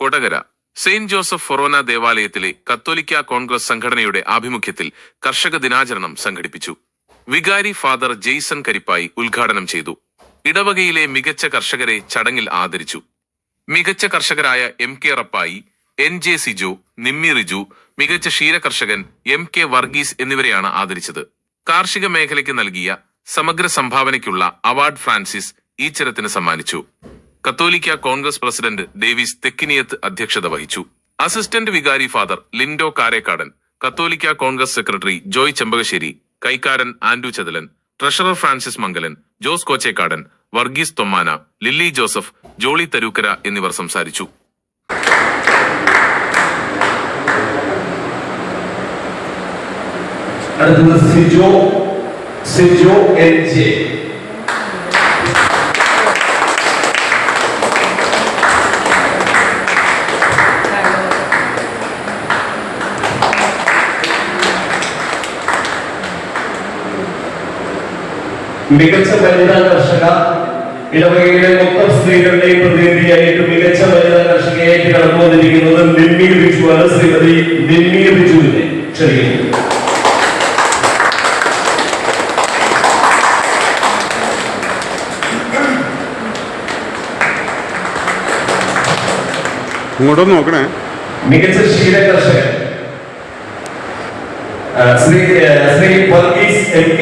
Kodakara Saint Joseph ഫൊറോന ദേവാലയത്തിലെ കത്തോലിക്ക കോൺഗ്രസ് സംഘടനയുടെ ആഭിമുഖ്യത്തിൽ കർഷക ദിനാചരണം സംഘടിപ്പിച്ചു. വികാരി ഫാദർ ജെയ്സൺ കരിപ്പായി ഉദ്ഘാടനം ചെയ്തു. ഇടവകയിലെ മികച്ച കർഷകരെ ചടങ്ങിൽ ആദരിച്ചു. മികച്ച കർഷകരായ MK റപ്പായി, NJ സിജോ, നിമ്മി റിജു, മികച്ച ക്ഷീരകർഷകൻ MK വർഗീസ് എന്നിവരെയാണ് ആദരിച്ചത്. കാർഷിക മേഖലയ്ക്ക് നൽകിയ സമഗ്ര സംഭാവനയ്ക്കുള്ള അവാർഡ് ഫ്രാൻസിസ് ഈച്ചരത്തിന് സമ്മാനിച്ചു. കത്തോലിക്ക കോൺഗ്രസ് പ്രസിഡന്റ് ഡേവിസ് തെക്കിനിയത്ത് അധ്യക്ഷത വഹിച്ചു. അസിസ്റ്റന്റ് വികാരി ഫാദർ ലിൻഡോ കാരേക്കാടൻ, കത്തോലിക്ക കോൺഗ്രസ് സെക്രട്ടറി ജോയ് ചെമ്പകശ്ശേരി, കൈക്കാരൻ ആൻഡു ചതലൻ, ട്രഷറർ ഫ്രാൻസിസ് മംഗലൻ, ജോസ് കോച്ചേക്കാടൻ, വർഗീസ് തൊമ്മാന, ലില്ലി ജോസഫ്, ജോളി തരൂക്കര എന്നിവർ സംസാരിച്ചു. മികച്ച വനിതാ കർഷക, ഇടവകയിലെ മൊത്തം സ്ത്രീകളുടെയും പ്രതിനിധിയായിട്ട് മികച്ച വനിതാ കർഷകയായിട്ട് കടന്നു വന്നിരിക്കുന്നത് നിമ്മി റിജു ആണ്. ശ്രീമതി നിമ്മി റിജുവിനെ ക്ഷണിക്കുന്നു. ഇങ്ങോട്ടൊന്ന് നോക്കണേ. മികച്ച ക്ഷീരകർഷകൻ ശ്രീ വർഗീസ് MK.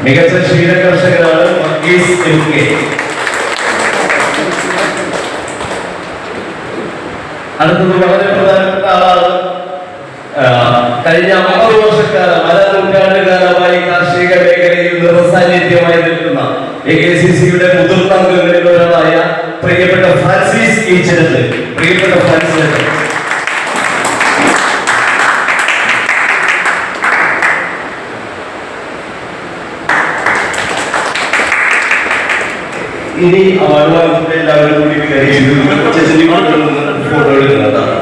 മികച്ച ക്ഷീരകർഷകനാണ് വർഗീസ് MK. അടുത്തത് വളരെ പ്രധാനപ്പെട്ട ആളാണ്. കഴിഞ്ഞ 50 വർഷക്കാലം, നൂറ്റാണ്ടുകാലമായി കാർഷിക മേഖലയിൽ നിറസാന്നിധ്യമായി നിൽക്കുന്ന AKCCയുടെ മുതിർന്ന അംഗങ്ങളിൽ ഒരാളായ പ്രിയപ്പെട്ട ഫ്രാൻസിസ് ഈച്ചരത്ത്. പ്രിയപ്പെട്ട ഫ്രാൻസിസ്, ഇനി അവാർഡ് വാങ്ങിച്ചിട്ട് എല്ലാവരും കൂടി ഫോട്ടോ എടുക്കുന്നതാണ്.